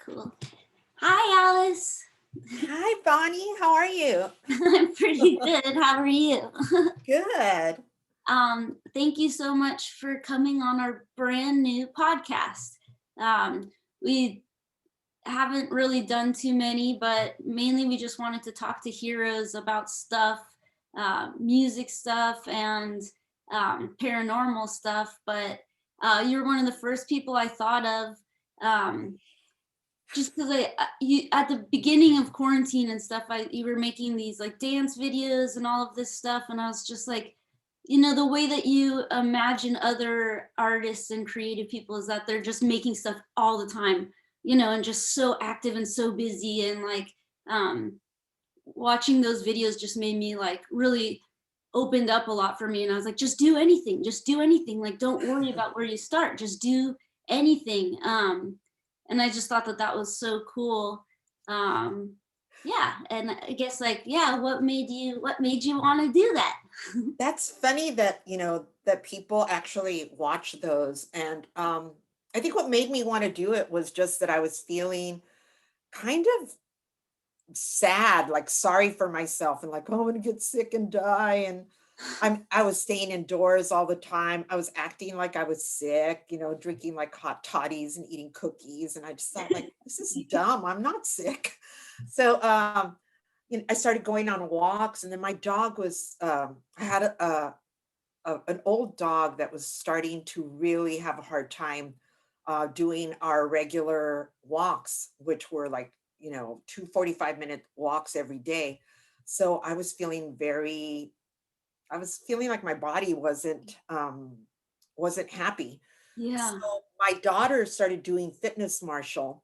Cool. Hi, Alice. Hi, Bonnie. How are you? I'm pretty good. How are you? Good. Thank you so much for coming on our brand new podcast. We haven't really done too many, but mainly we just wanted to talk to heroes about stuff, music stuff, and paranormal stuff. But you're one of the first people I thought of. Just because you at the beginning of quarantine and stuff, you were making these like dance videos and all of this stuff, and I was just like, the way that you imagine other artists and creative people is that they're just making stuff all the time, and just so active and so busy, and like watching those videos just made me like really opened up a lot for me, and I was like, just do anything, like don't worry about where you start, just do anything. And I just thought that that was so cool. Yeah, and I guess like, yeah, what made you want to do that? That's funny that, that people actually watch those. And I think what made me want to do it was just that I was feeling kind of sad, like sorry for myself and like, oh, I'm gonna get sick and die. And I was staying indoors all the time. I was acting like I was sick, drinking like hot toddies and eating cookies. And I just thought like, this is dumb. I'm not sick. So I started going on walks, and then my dog was I had an old dog that was starting to really have a hard time doing our regular walks, which were like 2 45-minute walks every day. So I was feeling like my body wasn't happy. So Yeah. my daughter started doing Fitness Marshall,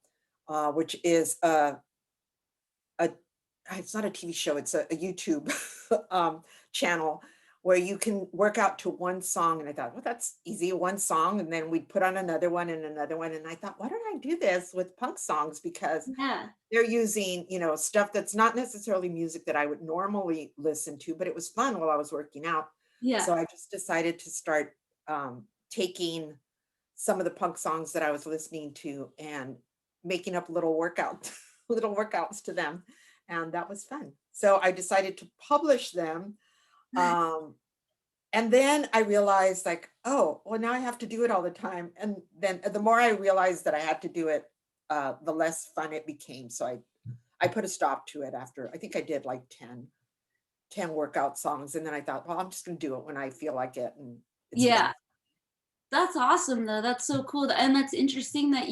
which is a it's not a TV show, it's a YouTube channel where you can work out to one song. And I thought, well, that's easy, one song. And then we'd put on another one and another one. And I thought, why don't I do this with punk songs? Because Yeah. they're using, stuff that's not necessarily music that I would normally listen to, but it was fun while I was working out. Yeah. So I just decided to start taking some of the punk songs that I was listening to and making up little little workouts to them. And that was fun. So I decided to publish them. Um, and then I realized like, oh, well, now I have to do it all the time. And then the more I realized that I had to do it, the less fun it became. So I put a stop to it after, I think I did like 10 workout songs. And then I thought, well, I'm just going to do it when I feel like it. And it's been. Yeah. That's awesome though. That's so cool. And that's interesting that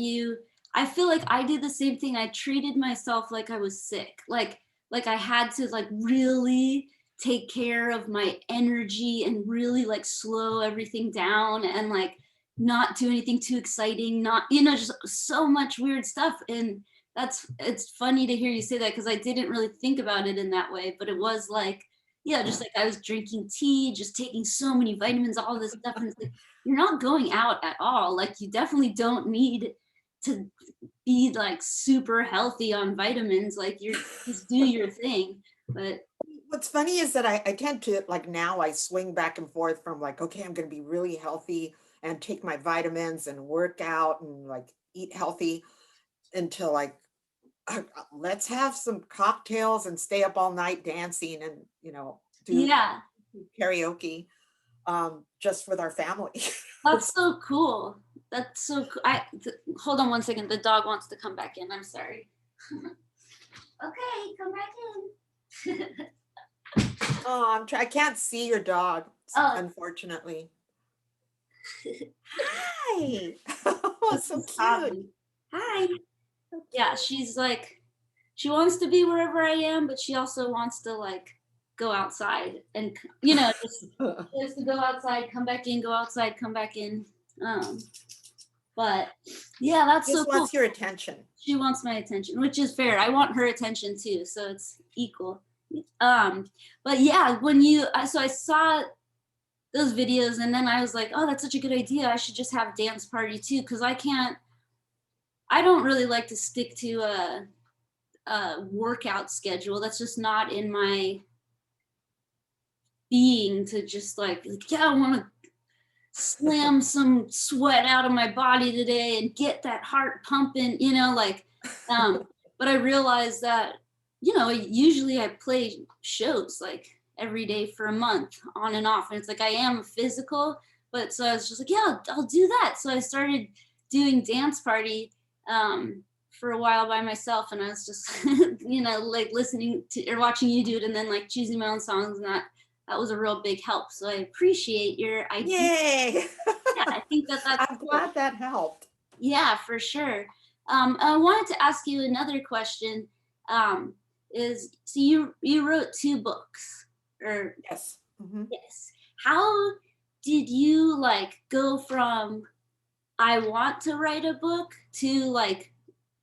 I feel like I did the same thing. I treated myself like I was sick. Like I had to like really take care of my energy and really like slow everything down and like not do anything too exciting, not, just so much weird stuff. And it's funny to hear you say that because I didn't really think about it in that way, but it was like, yeah, just like I was drinking tea, just taking so many vitamins, all this stuff. And it's like, you're not going out at all. Like you definitely don't need to be like super healthy on vitamins. Like you're just do your thing. But What's funny is that I tend to like now I swing back and forth from like, okay, I'm going to be really healthy and take my vitamins and work out and like eat healthy until like, let's have some cocktails and stay up all night dancing and, do yeah, karaoke just with our family. that's so cool. That's so cool. Hold on one second. The dog wants to come back in. I'm sorry. Okay, come back in. Oh, I can't see your dog, Oh, unfortunately. Hi. Oh, so cute. Hi. So Yeah, cute. she's like, she wants to be wherever I am, but she also wants to like go outside and just she has to go outside, come back in, go outside, come back in. But yeah, that's so Just cool. wants your attention. She wants my attention, which is fair. I want her attention too, so it's equal. But yeah, so I saw those videos and then I was like, oh, that's such a good idea. I should just have dance party too, because I don't really like to stick to a workout schedule. That's just not in my being to just like yeah, I want to slam some sweat out of my body today and get that heart pumping, like Um, but I realized that, usually I play shows like every day for a month on and off. And it's like I am physical, but so I was just like, yeah, I'll do that. So I started doing dance party for a while by myself. And I was just, like listening to or watching you do it and then like choosing my own songs. And that was a real big help. So I appreciate your idea. Yay! Yeah, I think that that's I'm cool. glad that helped. Yeah, for sure. I wanted to ask you another question. Um, is so you wrote two books, or Yes. Mhm. yes? How did you like go from I want to write a book to like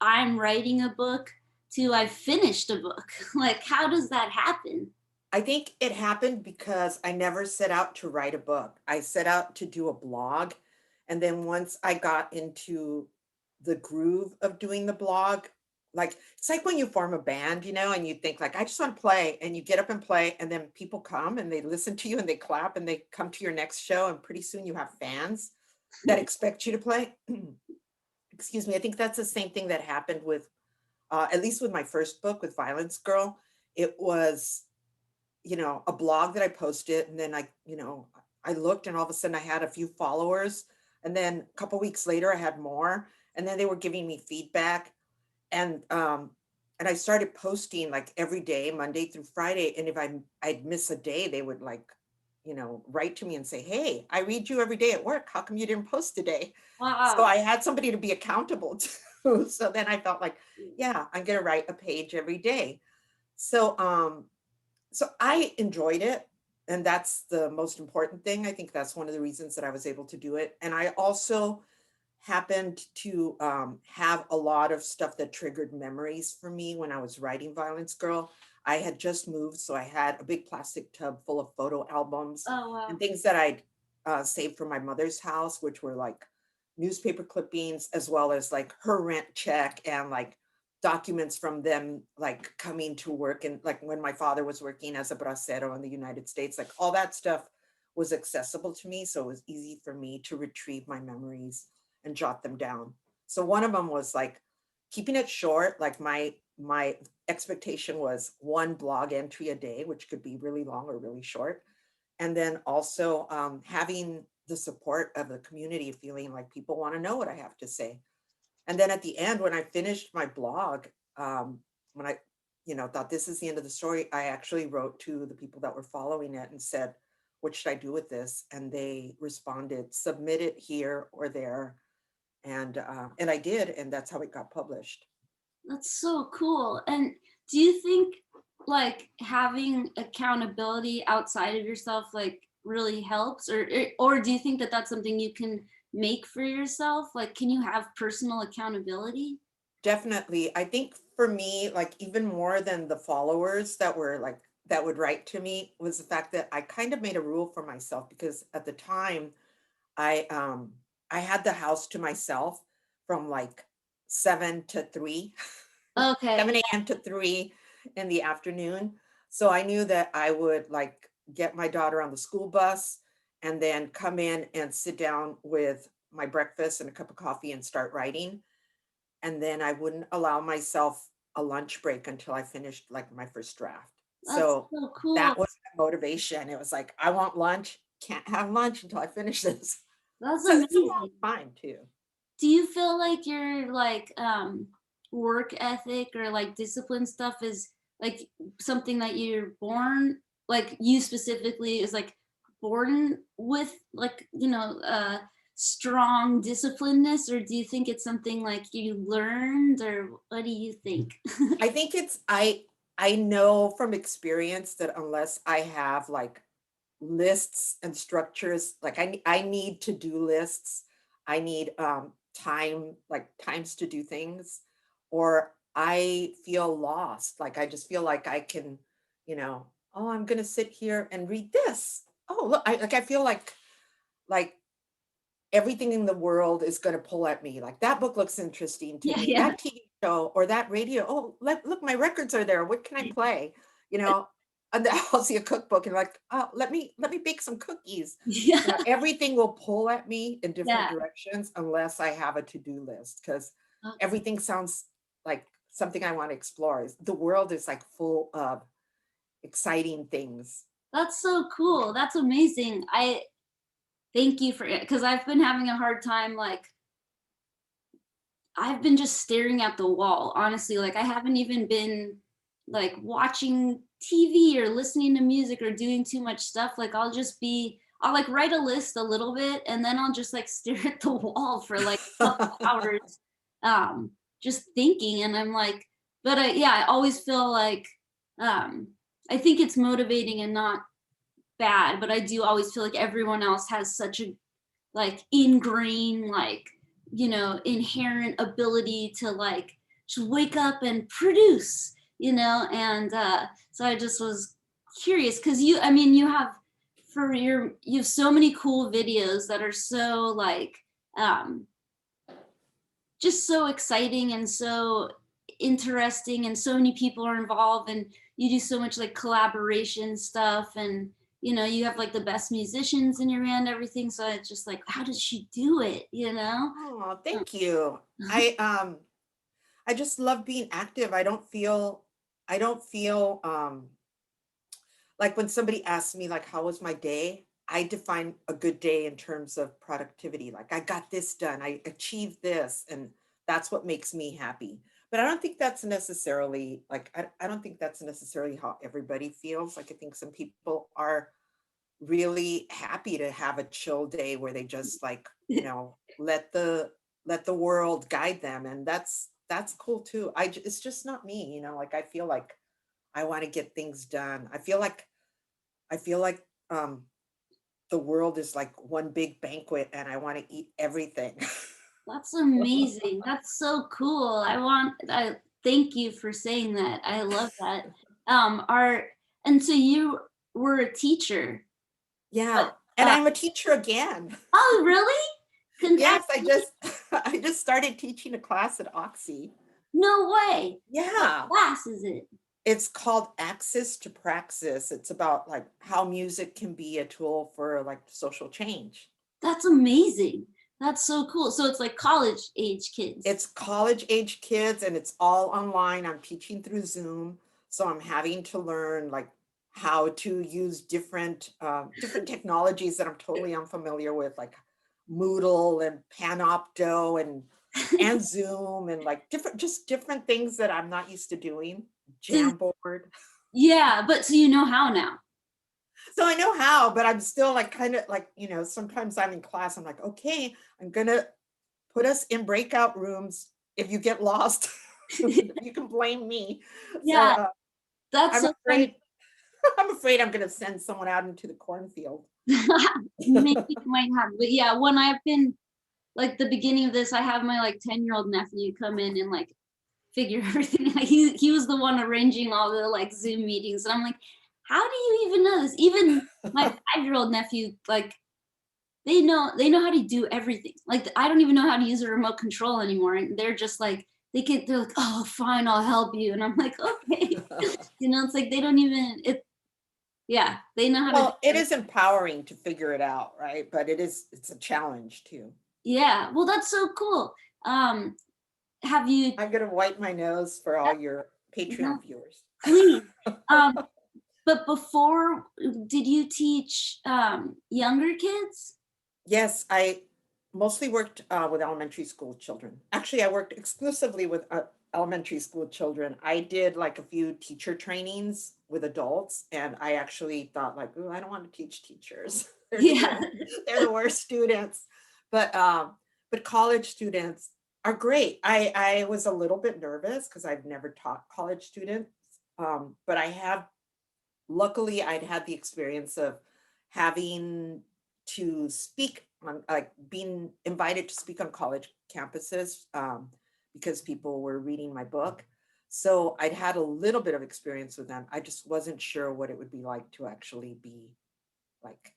I'm writing a book to I finished a book? Like, how does that happen? I think it happened because I never set out to write a book. I set out to do a blog. And then once I got into the groove of doing the blog, like it's like when you form a band, and you think like, I just want to play, and you get up and play, and then people come and they listen to you and they clap and they come to your next show, and pretty soon you have fans that expect you to play. Excuse me. I think that's the same thing that happened with, at least with my first book with Violence Girl. It was a blog that I posted, and then I looked, and all of a sudden I had a few followers, and then a couple weeks later I had more, and then they were giving me feedback, and I started posting like every day, Monday through Friday, and if I'd miss a day, they would like, write to me and say, "Hey, I read you every day at work. How come you didn't post today?" So Wow. I had somebody to be accountable to. So then I felt like, yeah, I'm gonna write a page every day. So I enjoyed it, and that's the most important thing. I think that's one of the reasons that I was able to do it. And I also happened to have a lot of stuff that triggered memories for me when I was writing Violence Girl. I had just moved, so I had a big plastic tub full of photo albums Oh and wow. things that I'd saved from my mother's house, which were like newspaper clippings, as well as like her rent check and like documents from them like coming to work, and like when my father was working as a bracero in the United States, like all that stuff was accessible to me, so it was easy for me to retrieve my memories and jot them down. So one of them was like keeping it short, like my expectation was one blog entry a day, which could be really long or really short, and then also having the support of the community, feeling like people want to know what I have to say. And then at the end, when I finished my blog, when I, thought this is the end of the story, I actually wrote to the people that were following it and said, "What should I do with this?" And they responded, "Submit it here or there." And I did, and that's how it got published. That's so cool. And do you think like having accountability outside of yourself like really helps, or do you think that that's something you can make for yourself? Like can you have personal accountability? Definitely. I think for me, like even more than the followers that were like that would write to me, was the fact that I kind of made a rule for myself, because at the time I um I had the house to myself from like 7 to 3, Okay. 7 a.m. to 3 in the afternoon. So I knew that I would like get my daughter on the school bus and then come in and sit down with my breakfast and a cup of coffee and start writing. And then I wouldn't allow myself a lunch break until I finished like my first draft. That's So so cool. that was my motivation. It was like, I want lunch, can't have lunch until I finish this. That's So it's a long amazing. time too. Do you feel like your like work ethic or like discipline stuff is like something that you're born like you specifically is like born with like strong disciplineness, or do you think it's something like you learned, or what do you think? I think I know from experience that unless I have like lists and structures, like I need to-do lists. I need like times to do things, or I feel lost. Like I just feel like I can, oh, I'm gonna sit here and read this. Oh, look, I feel like everything in the world is going to pull at me. Like that book looks interesting to Yeah, me. yeah. That TV show or that radio. Oh, look, my records are there. What can I play? You know, and then I'll see a cookbook and like, oh, let me bake some cookies. Yeah, Everything will pull at me in different yeah. directions unless I have a to-do list, because everything sounds like something I want to explore. Is the world is like full of exciting things. That's so cool. That's amazing. I thank you for it, because I've been having a hard time, like I've been just staring at the wall, honestly. Like I haven't even been like watching TV or listening to music or doing too much stuff. Like I'll like write a list a little bit and then I'll just like stare at the wall for like a couple hours, um just thinking. And I'm like, but I always feel like, um I think it's motivating and not bad, but I do always feel like everyone else has such a like ingrained, like, inherent ability to like just wake up and produce, and so I just was curious because you have, you have so many cool videos that are so like, um just so exciting and so interesting, and so many people are involved, and you do so much like collaboration stuff, and you have like the best musicians in your band, everything. So it's just like, how does she do it? Oh, thank you. I just love being active. I don't feel like when somebody asks me like how was my day, I define a good day in terms of productivity. Like I got this done, I achieved this, and that's what makes me happy. But I don't think that's necessarily like I don't think that's necessarily how everybody feels. Like I think some people are really happy to have a chill day where they just like, let the world guide them, and that's cool too. It's just not me, like I feel like I want to get things done. I feel like um the world is like one big banquet and I want to eat everything. That's amazing. That's so cool. I thank you for saying that. I love that. Are and so you were a teacher, Yeah. but And I'm a teacher again. oh really? Yes, I Congratulations. just I just started teaching a class at Oxy. No way. What Yeah. class is it? It's called Access to Praxis. It's about like how music can be a tool for like social change. That's amazing. That's so cool. So it's like college age kids. It's college age kids and it's all online. I'm teaching through Zoom. So I'm having to learn like how to use different technologies that I'm totally unfamiliar with, like Moodle and Panopto and Zoom and like different things that I'm not used to doing. So- Jamboard. yeah, but so you know how now. So I know how, but I'm still like kind of like, sometimes I'm in class, I'm like, okay, I'm gonna put us in breakout rooms. If you get lost, you can blame me. So Yeah, that's I'm so funny. afraid, I'm afraid I'm gonna send someone out into the cornfield. Maybe you might have, but yeah, when I've been like the beginning of this, I have my like 10-year-old nephew come in and like figure everything out. He was the one arranging all the like Zoom meetings, and I'm like, how do you even know this? Even my 5-year-old nephew, like they know how to do everything. Like I don't even know how to use a remote control anymore, and they're just like they're like, oh fine, I'll help you, and I'm like, okay. It's like they don't even it. Yeah, they know how to do Well, it everything. is empowering to figure it out, right? But it's a challenge too. Yeah, well, that's so cool. Um, have you? I'm gonna wipe my nose for all your No, Patreon viewers. please. Um, but before, did you teach younger kids? Yes, I mostly worked with elementary school children. Actually, I worked exclusively with elementary school children. I did like a few teacher trainings with adults, and I actually thought like, oh, I don't want to teach teachers. Yeah. They're the worst students. But college students are great. I was a little bit nervous because I've never taught college students, but I have luckily I'd had the experience of having to speak on like being invited to speak on college campuses because people were reading my book. So I'd had a little bit of experience with them. I just wasn't sure what it would be like to actually be like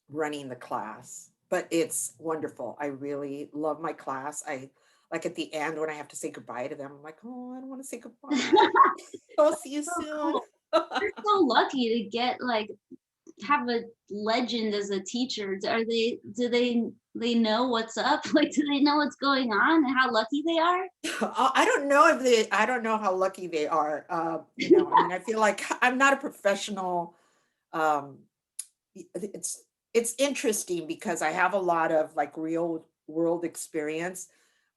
running the class. But it's wonderful. I really love my class. I like at the end when I have to say goodbye to them, I'm like, oh, I don't want to say goodbye. I'll see you So soon. cool. You're so lucky to get like have a legend as a teacher. Are they do they know what's up? Like, do they know what's going on and how lucky they are? I don't know if they I don't know how lucky they are. I mean, I feel like I'm not a professional. Um, it's interesting because I have a lot of like real world experience,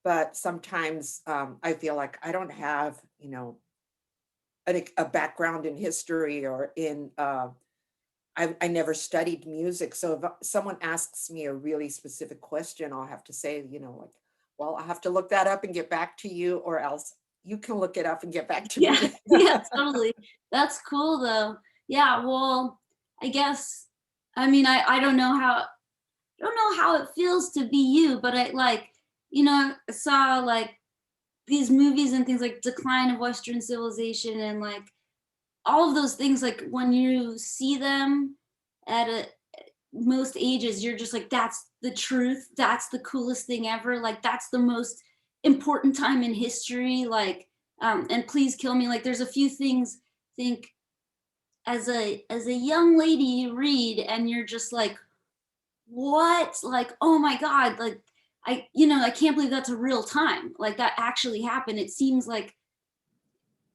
but sometimes I feel like I don't have, a background in history or in I never studied music. So if someone asks me a really specific question, I'll have to say, like, well, I have to look that up and get back to you, or else you can look it up and get back to Yeah, me. yeah, totally. That's cool though. Yeah, well, I guess I mean I don't know how it feels to be you, but I like, I saw like these movies and things like Decline of Western Civilization and like all of those things, like when you see them at most ages, you're just like, that's the truth. That's the coolest thing ever. Like that's the most important time in history. Like, and please kill me. Like there's a few things think as a young lady you read and you're just like, what? Like, oh my God, like I can't believe that's a real time. Like that actually happened. It seems like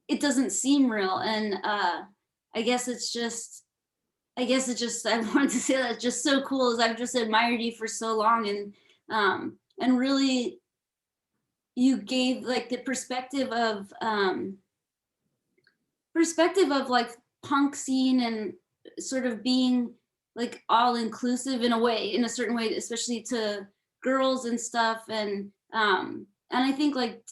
it doesn't seem real. And I guess it's just I wanted to say that it's just so cool as I've just admired you for so long and really you gave like the perspective of like punk scene and sort of being like all inclusive in a way, in a certain way, especially to girls and stuff. And I think like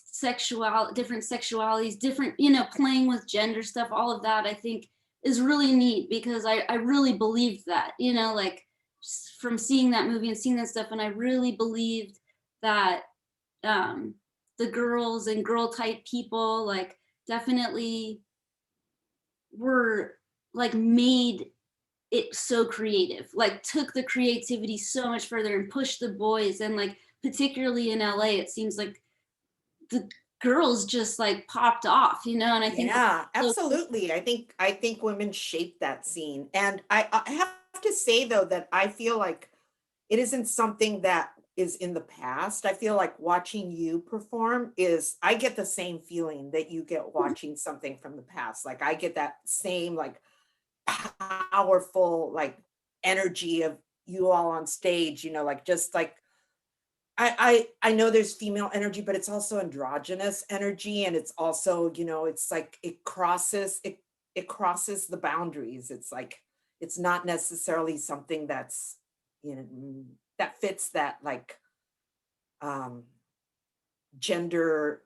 different sexualities, different, playing with gender stuff, all of that I think is really neat because I really believed that, like from seeing that movie and seeing that stuff. And I really believed that um the girls and girl type people like definitely were like made it so creative, like took the creativity so much further and pushed the boys. And like particularly in LA it seems like the girls just like popped off, and I think that's Yeah, so cool. absolutely. I think women shape that scene. And I have to say though that I feel like it isn't something that is in the past. I feel like watching you perform is I get the same feeling that you get watching something from the past. Like I get that same like powerful like energy of you all on stage, like just like I know there's female energy, but it's also androgynous energy, and it's also, it's like it crosses the boundaries. It's like it's not necessarily something that's that fits that like um gender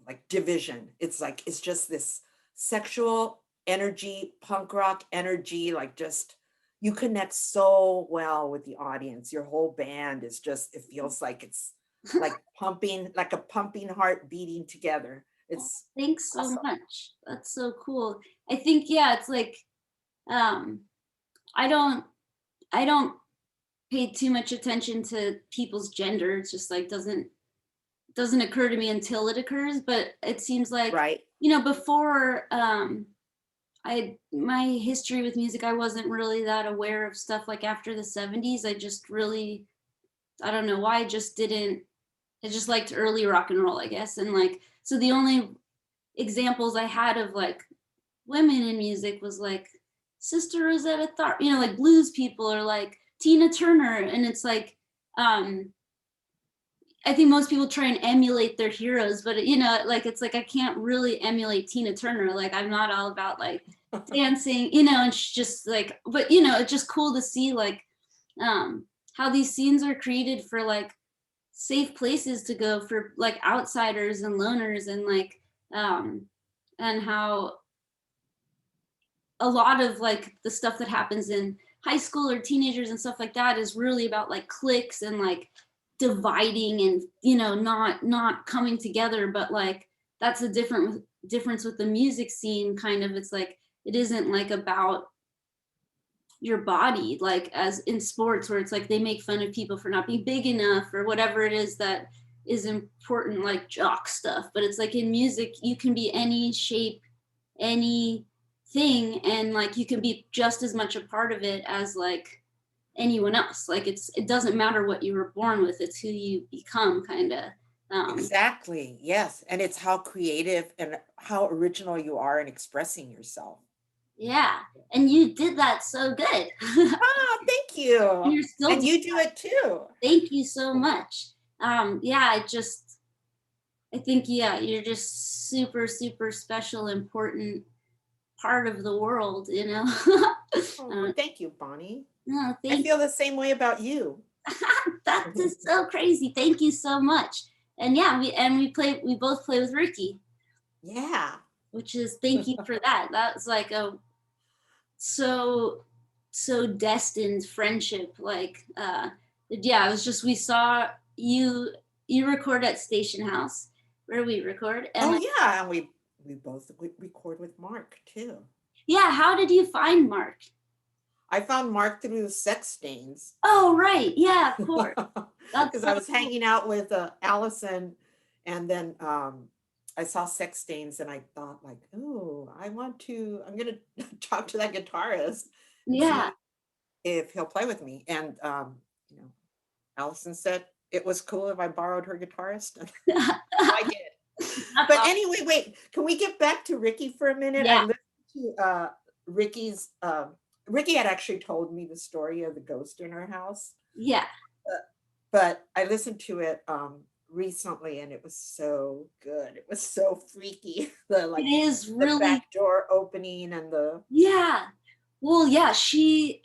like division. It's like it's just this sexual energy, punk rock energy, like just you connect so well with the audience. Your whole band is just it feels like it's like pumping, like a pumping heart beating together. It's Thanks so awesome. much, that's so cool. I think, yeah, it's like um i don't I don't pay too much attention to people's gender. It's just like doesn't occur to me until it occurs. But it seems like, Right. before I my history with music, I wasn't really that aware of stuff like after the 70s. I just really, I don't know why, I just liked early rock and roll, I guess. And like, so the only examples I had of like women in music was like Sister Rosetta Tharpe, like blues people or like Tina Turner. And it's like, um, I think most people try and emulate their heroes, but like it's like I can't really emulate Tina Turner. Like I'm not all about like dancing, and she's just like, but it's just cool to see like um how these scenes are created for like safe places to go for like outsiders and loners and like um and how a lot of like the stuff that happens in high school or teenagers and stuff like that is really about like cliques and like dividing and not coming together. But like that's a difference with the music scene. Kind of, it's like it isn't like about your body like as in sports where it's like they make fun of people for not being big enough or whatever it is that is important, like jock stuff. But it's like in music you can be any shape, any thing, and like you can be just as much a part of it as like anyone else. Like it doesn't matter what you were born with, it's who you become kind of. um Exactly. Yes. And it's how creative and how original you are in expressing yourself. yeah, and you did that so good. Ah, thank you. You're still And doing you do that. it too. Thank you so much. Yeah, I think, yeah, you're just super, super special, important part of the world, you know? Oh, thank you, Bonnie. No, I thank feel the same way about you. that is so crazy. Thank you so much. And yeah, we both play with Ricky, Yeah. which is thank you for that. That's like a so so destined friendship. Like yeah, it was just we saw you record at Station House where we record, and Oh, like yeah. And we both record with Mark too. yeah, how did you find Mark? I found Mark through Sex Stains Oh, right. Yeah, of course. That's because so I was cool. hanging out with Allison, and then I saw Sex Stains, and I thought like, oh, I'm gonna talk to that guitarist and Yeah. see if he'll play with me. And you know, Allison said it was cool if I borrowed her guitarist. I did. That's But awesome. anyway, wait, can we get back to Ricky for a minute? I Yeah. listened to Ricky's Ricky had actually told me the story of the ghost in her house. Yeah. uh, but I listened to it recently, and it was so good. It was so freaky. The It like is the really, back door opening and the yeah. Well, yeah, she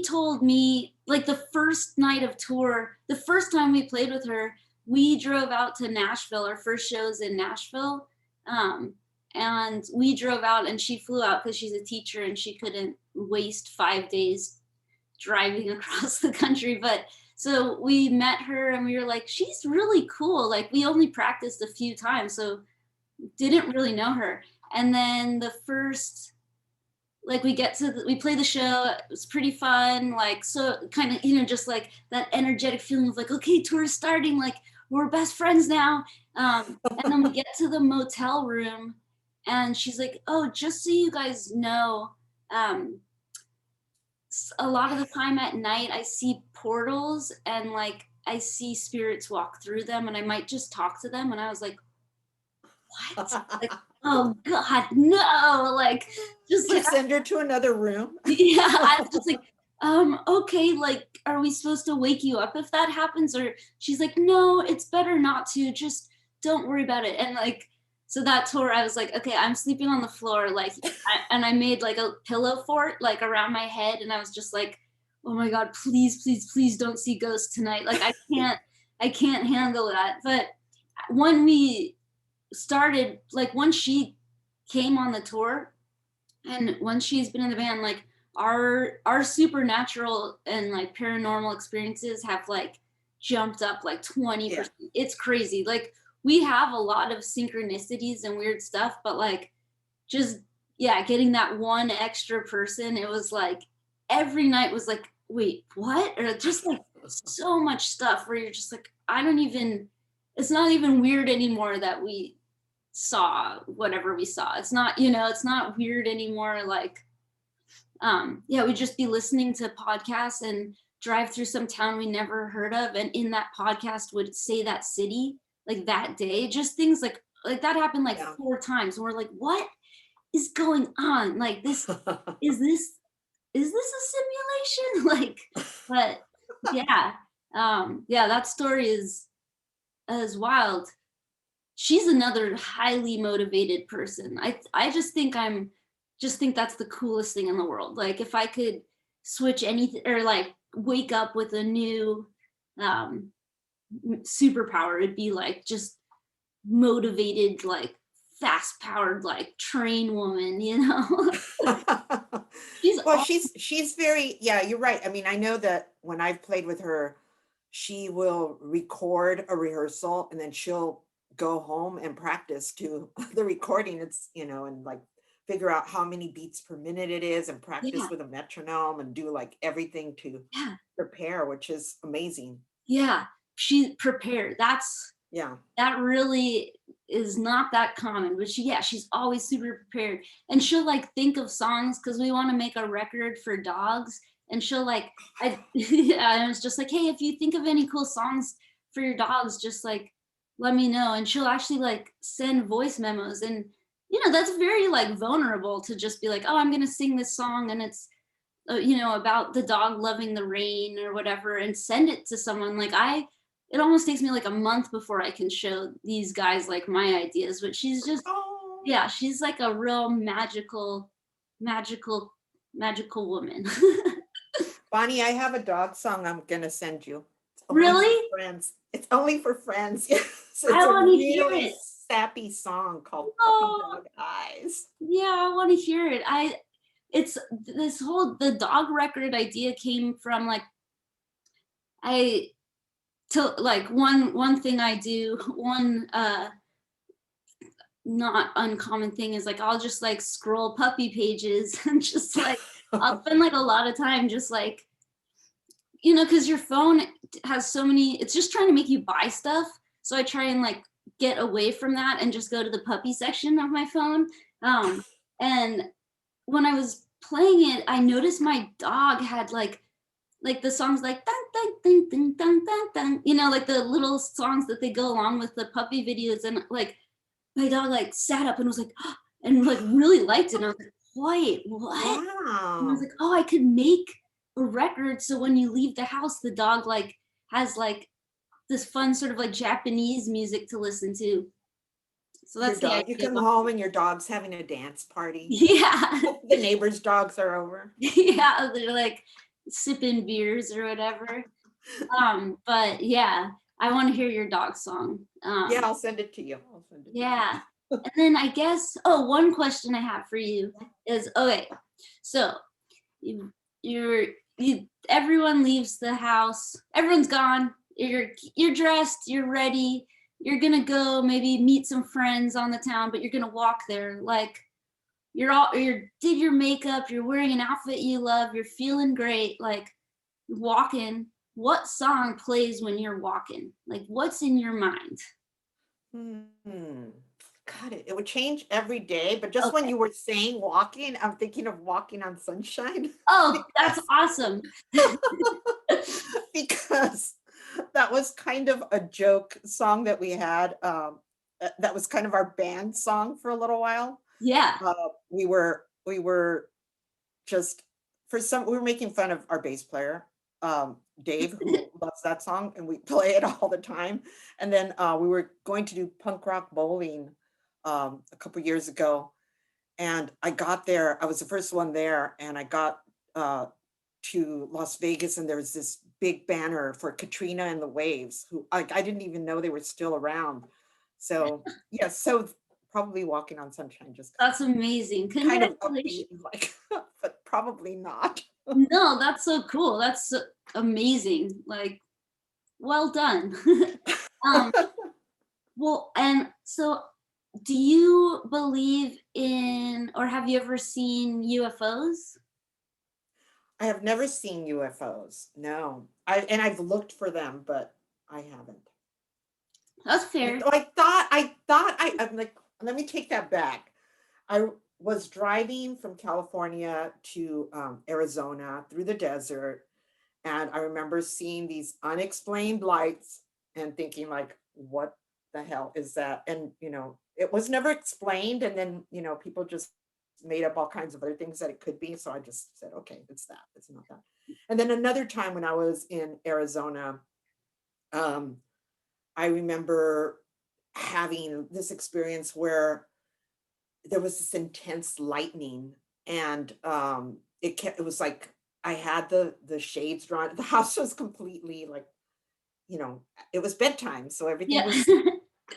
told me like the first night of tour, the first time we played with her, we drove out to Nashville. Our first shows in Nashville. Um, and we drove out and she flew out because she's a teacher and she couldn't waste 5 days driving across the country. But so we met her and we were like, she's really cool. Like we only practiced a few times, so didn't really know her. And then the first, like we play the show, it was pretty fun, like so kind of, just like that energetic feeling of like, okay, tour is starting, like we're best friends now. And then we get to the motel room and she's like, oh, just so you guys know, um, a lot of the time at night I see portals and like I see spirits walk through them and I might just talk to them. And I was like, what? Like, oh God, no. Like, just Did you like, send her to another room? yeah, I was just like, okay, like, are we supposed to wake you up if that happens? Or she's like, no, it's better not to. Just don't worry about it. And like, so that tour, I was like, okay, I'm sleeping on the floor, like, and I made like a pillow fort like around my head, and I was just like, oh my God, please, please, please don't see ghosts tonight. Like, I can't handle that. But when we started, like, once she came on the tour, and once she's been in the band, like our supernatural and like paranormal experiences have like jumped up like Yeah. 20%. It's crazy. Like we have a lot of synchronicities and weird stuff, but like just, yeah, getting that one extra person, it was like every night was like, wait, what? Or just like so much stuff where you're just like, I don't even, it's not even weird anymore that we saw whatever we saw. It's not, it's not weird anymore. Like, yeah, we'd just be listening to podcasts and drive through some town we never heard of. And in that podcast would say that city, like that day, just things like that happened like Yeah. 4 times. And we're like, what is going on? Like is this, is this a simulation? Like, but yeah, yeah, that story is wild. She's another highly motivated person. I just think that's the coolest thing in the world. Like if I could switch anything or like wake up with a new um superpower, it'd be like just motivated, like fast powered, like train woman, you know? She's Well, all, she's very, yeah, you're right. I mean, I know that when I've played with her, she will record a rehearsal and then she'll go home and practice to the recording. It's, and like figure out how many beats per minute it is and yeah, practice with a metronome and do like everything to yeah, prepare, which is amazing. yeah. She prepared. Yeah. That really, is not that common, but she's always super prepared. And she'll like think of songs because we want to make a record for dogs. And she'll like, yeah, and it's just like, hey, if you think of any cool songs for your dogs, just like let me know. And she'll actually like send voice memos. And, that's very like vulnerable to just be like, oh, I'm going to sing this song and it's, about the dog loving the rain or whatever and send it to someone. Like it almost takes me like a month before I can show these guys like my ideas, but she's just, Oh, yeah, she's like a real magical, magical woman. Bonnie, I have a dog song I'm gonna send you. It's only for Really? friends. It's only for friends. Yes, I it's a want to hear really it. sappy song called Puppy Oh, Dog Eyes. yeah, I want to hear it. It's the dog record idea came from like, I, to like one thing I do, one not uncommon thing is like I'll just like scroll puppy pages and just like I'll spend like a lot of time just like, because your phone has so many, it's just trying to make you buy stuff. So I try and like get away from that and just go to the puppy section of my phone. And when I was playing it, I noticed my dog had like the songs like dun, dun, dun, dun, dun, dun, dun, like the little songs that they go along with the puppy videos. And like my dog like sat up and was like, and like really liked it. And I was like, wait, what? And I was Wow. like, oh, I could make a record so when you leave the house, the dog like has like this fun sort of like Japanese music to listen to. So Your that's the dog, you idea come home and your dog's having a dance party. yeah. The neighbors' dogs are over. Yeah, they're like sipping beers or whatever. But yeah, I want to hear your dog song. Yeah, I'll send it to you. I'll send it to Yeah. you. And then I guess, one question I have for you is, okay, so you you're everyone leaves the house, everyone's gone, you're dressed, you're ready, you're gonna go maybe meet some friends on the town, but you're gonna walk there. Like you're did your makeup, you're wearing an outfit you love, you're feeling great, like walking. What song plays when you're walking? Like what's in your mind? Hmm. God, it would change every day, but just when Okay. you were saying walking, I'm thinking of Walking on Sunshine Oh, that's because awesome. because that was kind of a joke song that we had. That was kind of our band song for a little while. Yeah. We were just we were making fun of our bass player, Dave, who loves that song, and we play it all the time. And then we were going to do punk rock bowling a couple years ago, and I got there. I was the first one there, and I got to Las Vegas, and there was this big banner for Katrina and the Waves, who I didn't even know they were still around. So yes, so probably Walking on Sunshine, just That's amazing. kind of Congratulations. upbeat, like, but probably not. No, that's so cool. That's so amazing. Like, well done. um, well, and so do you believe in or have you ever seen UFOs? I have never seen UFOs. No. I've looked for them, but I haven't. That's fair. I'm like, let me take that back. I was driving from California to Arizona through the desert, and I remember seeing these unexplained lights and thinking like, what the hell is that? And it was never explained. And then people just made up all kinds of other things that it could be. So I just said, okay, it's that. It's not that. And then another time when I was in Arizona, um, I remember having this experience where there was this intense lightning, and it was like I had the shades drawn. The house was completely like, you know it was bedtime, so everything Yeah. was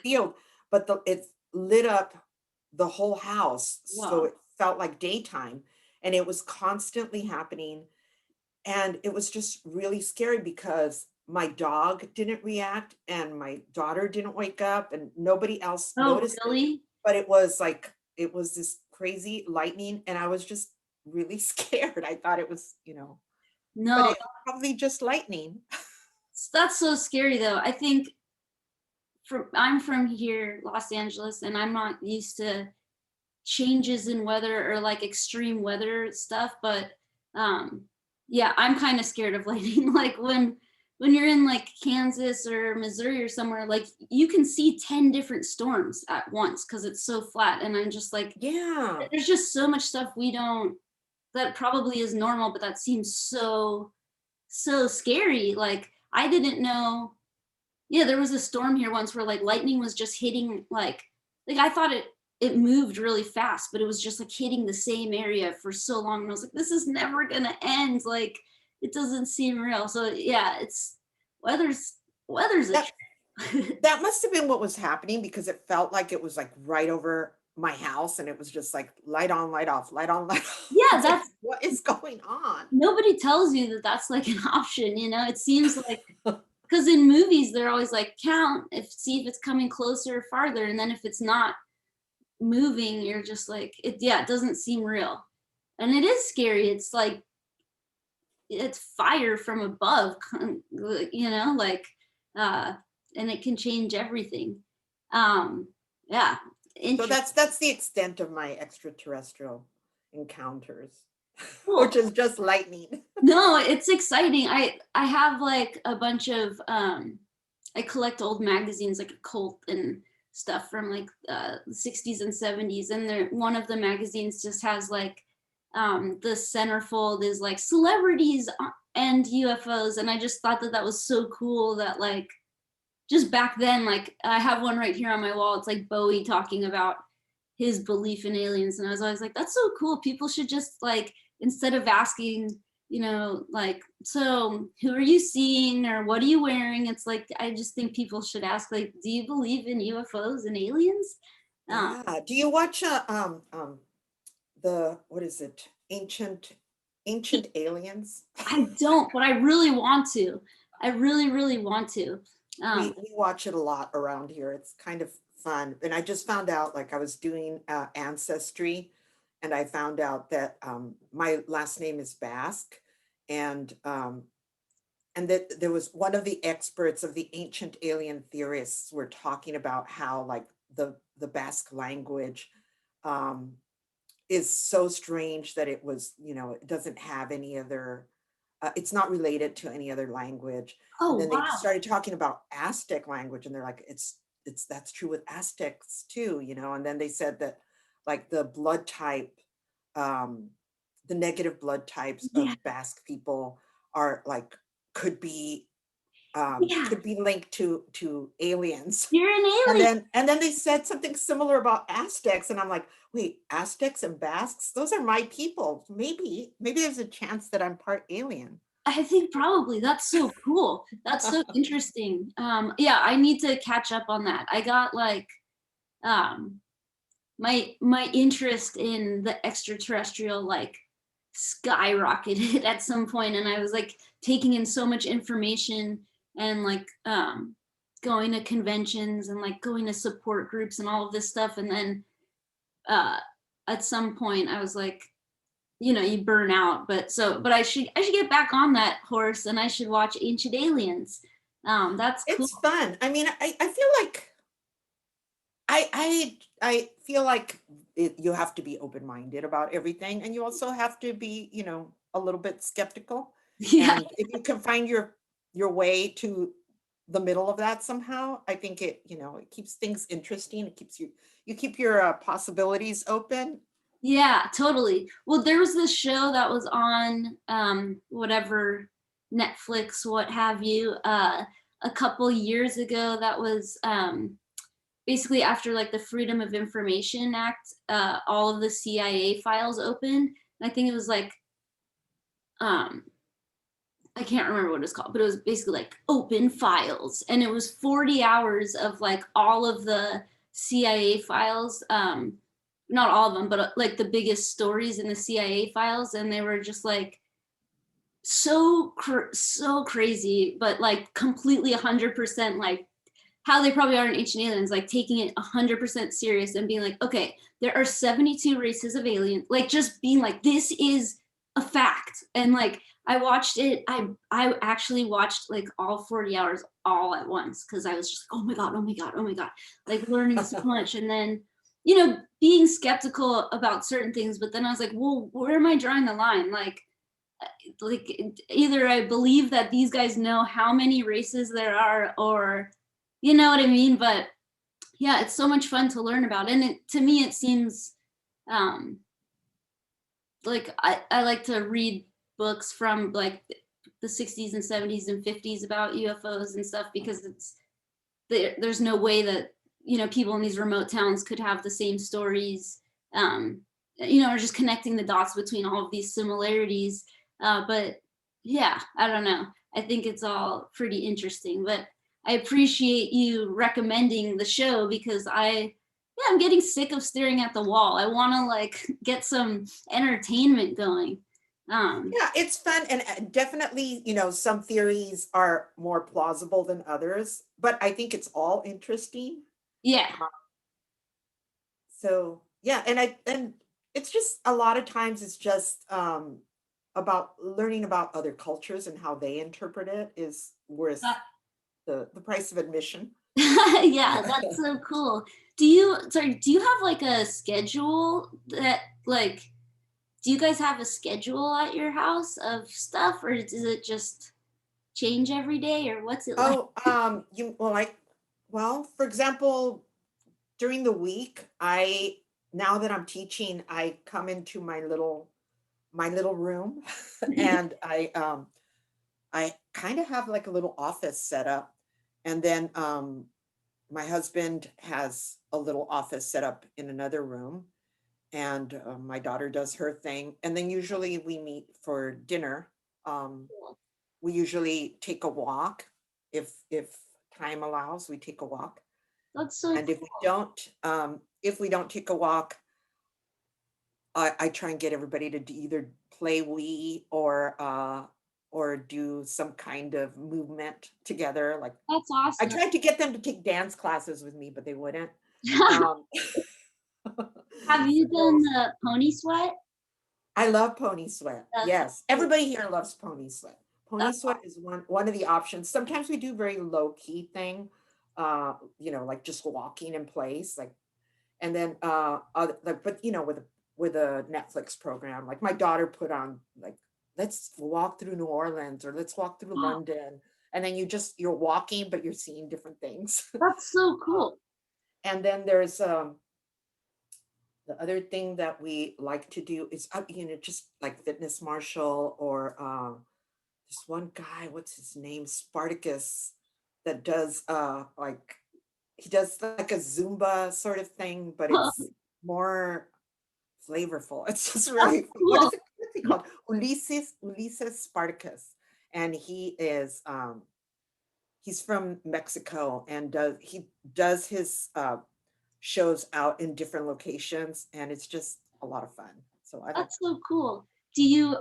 sealed, but it lit up the whole house, so Wow. it felt like daytime, and it was constantly happening. And it was just really scary because my dog didn't react and my daughter didn't wake up and nobody else Oh, noticed it. really? But it was like, it was this crazy lightning, and I was just really scared. I thought it was, but No, it was probably just lightning. that's so scary though. I think I'm from here, Los Angeles, and I'm not used to changes in weather or like extreme weather stuff, but um yeah, I'm kind of scared of lightning. Like when you're in like Kansas or Missouri or somewhere, like you can see 10 different storms at once because it's so flat. And I'm just like, Yeah. there's just so much stuff we don't, that probably is normal, but that seems so scary. Like I didn't know. Yeah, there was a storm here once where like lightning was just hitting like I thought it moved really fast, but it was just like hitting the same area for so long. And I was like, this is never gonna end. Like it doesn't seem real. So yeah, it's weather's weather's a That trip. that must have been what was happening because it felt like it was like right over my house and it was just like light on, light off, light on, light off. Yeah, It's like, that's what is going on? nobody tells you that that's like an option, you know? It seems like because in movies they're always like count if see if it's coming closer or farther, and then if it's not moving, you're just like it, yeah, it doesn't seem real. And it is scary. It's like it's fire from above, you know, like uh and it can change everything. Um yeah, So interesting. that's the extent of my extraterrestrial encounters, Cool. which is just lightning. No, it's exciting. I have like a bunch of I collect old magazines like occult and stuff from like the 60s and 70s, and there one of the magazines just has like the centerfold is like celebrities and UFOs, and I just thought that that was so cool that like just back then, like I have one right here on my wall. It's like Bowie talking about his belief in aliens, and I was always like, that's so cool. People should just like instead of asking, you know, like, so who are you seeing or what are you wearing? It's like I just think people should ask, like, do you believe in UFOs and aliens? Uh, Yeah. Do you watch the what is it? Ancient Aliens? I don't, but I really want to. I really want to. Um, We watch it a lot around here. It's kind of fun. And I just found out, like I was doing ancestry, and I found out that my last name is Basque, and that there was one of the experts of the ancient alien theorists were talking about how like the Basque language um, is so strange that it was, it doesn't have any other, it's not related to any other language. And oh then they wow. started talking about Aztec language, and they're like, it's that's true with Aztecs too, and then they said that like the blood type, um, the negative blood types Yeah, of Basque people are like could be yeah. could be linked to aliens. You're an And alien. then they said something similar about Aztecs, and I'm like, wait, Aztecs and Basques, those are my people. Maybe there's a chance that I'm part alien. I think probably that's so cool. That's so interesting. Yeah, I need to catch up on that. I got like um my interest in the extraterrestrial like skyrocketed at some point, and I was like taking in so much information and like going to conventions and like going to support groups and all of this stuff, and then uh at some point I was like, you know, you burn out, but I should get back on that horse, and I should watch Ancient Aliens. That's cool. It's fun. I mean, I feel like I feel like you have to be open-minded about everything, and you also have to be, a little bit skeptical. Yeah. And if you can find your way to the middle of that somehow, I think it keeps things interesting. It keeps you keep your possibilities open. Yeah, totally. Well, there was this show that was on whatever Netflix, what have you, a couple years ago that was basically after like the Freedom of Information Act, all of the CIA files opened. And I think it was like um I can't remember what it's called, but it was basically like open files. And it was 40 hours of like all of the CIA files. Not all of them, but like the biggest stories in the CIA files. And they were just like so crazy, but like completely 100% like how they probably are in Ancient Aliens, like taking it 100% serious and being like, okay, there are 72 races of aliens, like just being like, this is a fact. And like, I watched it. I actually watched like all 40 hours all at once because I was just like, oh my god, oh my god, oh my god, like learning so much. And then, being skeptical about certain things, but then I was like, well, where am I drawing the line? Either I believe that these guys know how many races there are, or you know what I mean? But yeah, it's so much fun to learn about. And to me, it seems um like I like to read books from like the 60s and 70s and 50s about UFOs and stuff because there's no way that people in these remote towns could have the same stories, um or just connecting the dots between all of these similarities. But yeah, I don't know, I think it's all pretty interesting. But I appreciate you recommending the show because I'm getting sick of staring at the wall. I want to like get some entertainment going. um Yeah, it's fun, and definitely, some theories are more plausible than others, but I think it's all interesting. yeah, Uh, So yeah, and it's just a lot of times it's just about learning about other cultures and how they interpret it is worth the price of admission. yeah, that's so cool. Do you have like a schedule that like do you guys have a schedule at your house of stuff, or does it just change every day, or what's it like? Oh, you well, well, for example, during the week, now that I'm teaching, I come into my little room and I kind of have like a little office set up. And then my husband has a little office set up in another room, and my daughter does her thing. And then usually we meet for dinner. Um, we usually take a walk if time allows. We take a walk, That's so and cool. if we don't take a walk, I try and get everybody to either play Wii or do some kind of movement together. Like That's I awesome. tried to get them to take dance classes with me, but they wouldn't. Um, Have you done so the pony sweat? I love Pony Sweat. That's so Yes, cool. everybody here loves Pony Sweat. Pony That's Sweat is one of the options. Sometimes we do very low key thing, like just walking in place, like, and then but with a Netflix program, like my daughter put on like let's walk through New Orleans or let's walk through awesome. London, and then you're walking, but you're seeing different things. That's so uh, cool. and then there's the other thing that we like to do is, just like fitness marshal or this one guy, what's his name? Spartacus, that does like he does like a Zumba sort of thing, but it's more flavorful. It's just That's really cool. what's he called? Ulises Spartacus. And he's from Mexico and does his shows out in different locations, and it's just a lot of fun. So I like That's so cool.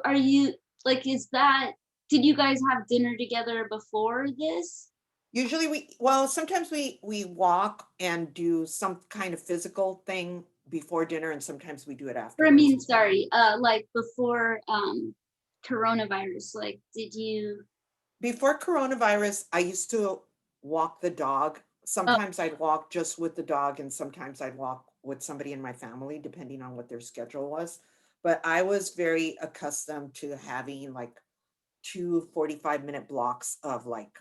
Are you like, did you guys have dinner together before this? usually well, sometimes we walk and do some kind of physical thing before dinner, and sometimes we do it Or I afterwards. mean, sorry, like before coronavirus, like did you Before coronavirus, I used to walk the dog. oh, Sometimes I'd walk just with the dog, and sometimes I'd walk with somebody in my family, depending on what their schedule was. But I was very accustomed to having like 2 45-minute blocks of like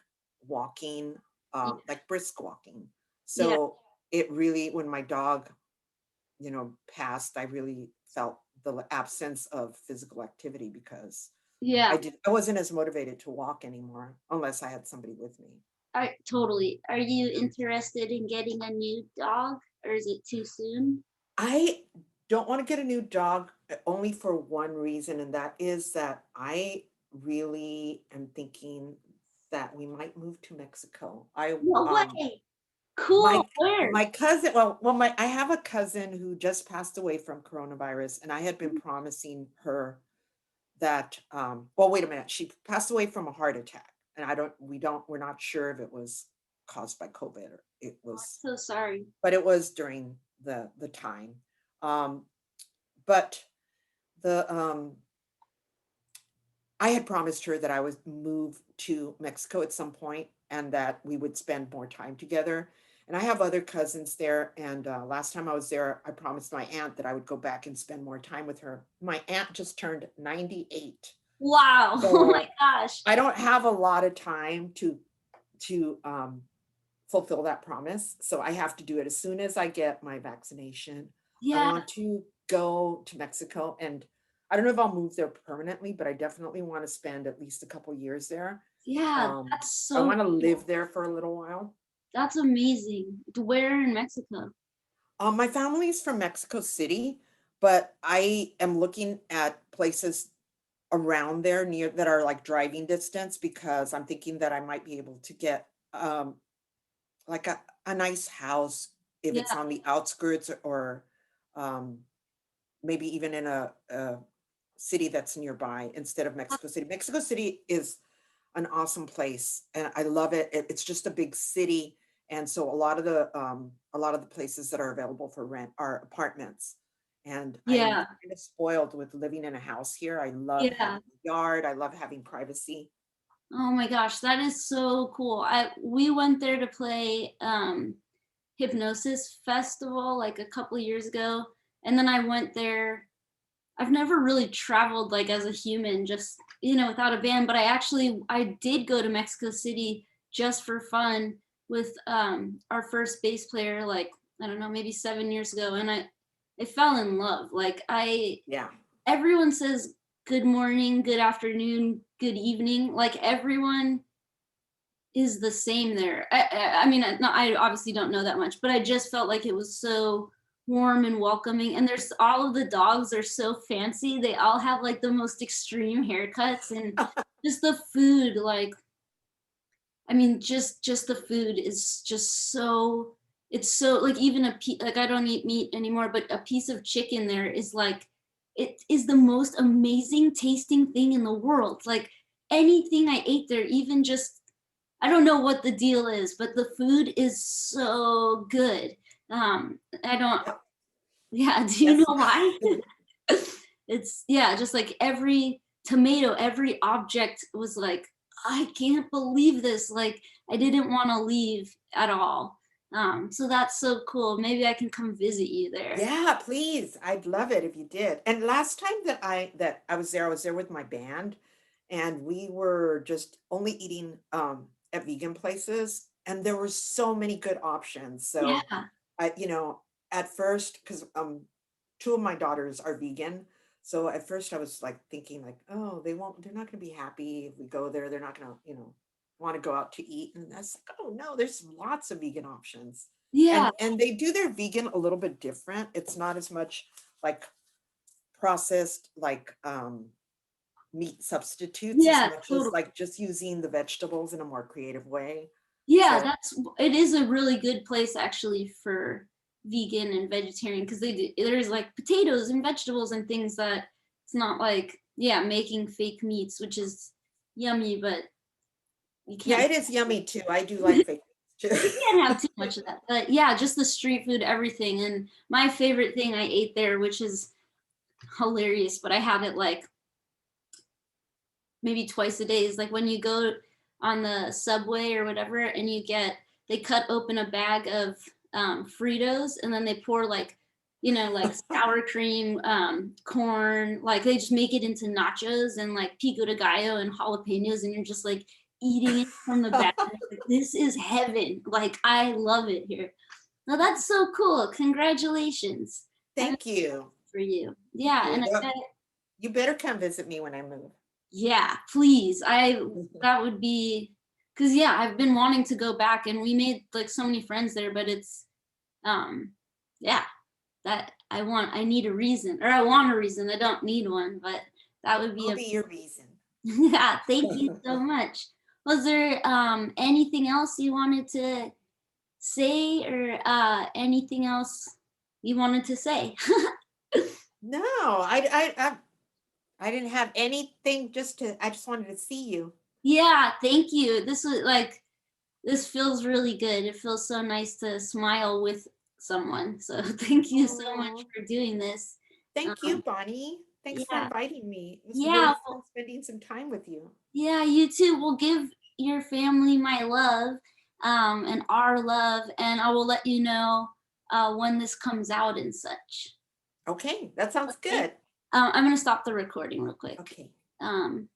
walking, like brisk walking. yeah, So it really, when my dog, passed, I really felt the absence of physical activity because yeah, I wasn't as motivated to walk anymore unless I had somebody with me. I totally. Are you interested in getting a new dog, or is it too soon? I don't want to get a new dog only for one reason, and that is that I really am thinking that we might move to Mexico. No way. Cool. My Where? my cousin, well, my I have a cousin who just passed away from coronavirus, and I had been promising her that well, wait a minute, she passed away from a heart attack, and we're not sure if it was caused by COVID or it was, So sorry. but it was during the time. Um, but the I had promised her that I would move to Mexico at some point and that we would spend more time together. And I have other cousins there. And last time I was there, I promised my aunt that I would go back and spend more time with her. My aunt just turned 98. Wow. Oh my So gosh. I don't have a lot of time to fulfill that promise. So I have to do it as soon as I get my vaccination. I Yeah. want to go to Mexico, and I don't know if I'll move there permanently, but I definitely want to spend at least a couple years there. Yeah. Um, That's I so want to live cool. there for a little while. That's amazing. Where in Mexico? My family's from Mexico City, but I am looking at places around there near that are like driving distance because I'm thinking that I might be able to get like a nice house if Yeah. it's on the outskirts or um, maybe even in a city that's nearby instead of Mexico City. Mexico City is an awesome place and I love it. It's just a big city. And so a lot of the places that are available for rent are apartments. And I'm Yeah. kind of spoiled with living in a house here. I love having Yeah. a yard. I love having privacy. Oh my gosh, that is so cool. We went there to play Hypnosis Festival like a couple years ago, and then I went there. I've never really traveled like as a human, just without a band, but I did go to Mexico City just for fun with our first bass player, like I don't know, maybe 7 years ago, and I fell in love. Like I Yeah. everyone says good morning, good afternoon, good evening. Like everyone is the same there. I mean, I obviously don't know that much, but I just felt like it was so warm and welcoming. And there's all of the dogs are so fancy. They all have like the most extreme haircuts and just the food. Like, I mean, just the food is just so. It's so like even like I don't eat meat anymore, but a piece of chicken there is like it is the most amazing tasting thing in the world. Like anything I ate there, even just I don't know what the deal is, but the food is so good. I don't, Yep. yeah, do you Yes. know why? It's, yeah, just like every tomato, every object was like, I can't believe this. Like, I didn't want to leave at all. So that's so cool. Maybe I can come visit you there. Yeah, please. I'd love it if you did. And last time that I was there with my band and we were just only eating at vegan places and there were so many good options. So Yeah, I, at first, because two of my daughters are vegan. So at first I was like thinking like, oh, they're not gonna be happy if we go there. They're not gonna, want to go out to eat. And that's like, oh no, there's lots of vegan options. yeah, And they do their vegan a little bit different. It's not as much like processed like meat substitutes as yeah, much as totally. like just using the vegetables in a more creative way. Yeah, So it is a really good place actually for vegan and vegetarian because there's like potatoes and vegetables and things that it's not like yeah making fake meats which is yummy but you yeah, can't it is yummy too. I do like fake you too. can't have too much of that. But yeah, just the street food, everything. And my favorite thing I ate there, which is hilarious, but I have it like maybe twice a day, is like when you go on the subway or whatever and they cut open a bag of Fritos and then they pour like, like sour cream, corn, like they just make it into nachos and like pico de gallo and jalapenos and you're just like eating it from the bag. Like, this is heaven. Like I love it here. Now that's so cool. Congratulations. I'm Thank you. for you. Thank Yeah, you. and I bet You better come visit me when I move. yeah, please. That would be because yeah, I've been wanting to go back and we made like so many friends there, but it's um yeah, that I need a reason or I want a reason. I don't need one, but that would be I'll a be your reason. yeah, thank you so much. Was there anything else you wanted to say or anything else you wanted to say? No, I didn't have anything I just wanted to see you. Yeah, thank you. This feels really good. It feels so nice to smile with someone. So thank you so much Oh, for doing this. thank you, Um, Bonnie. Thanks for Yeah. inviting me. It was really Yeah. fun spending some time with you. Yeah, you too. We'll give your family my love, and our love, and I will let you know when this comes out and such. Okay, that sounds Okay. good. I'm gonna stop the recording real quick. Okay. Um,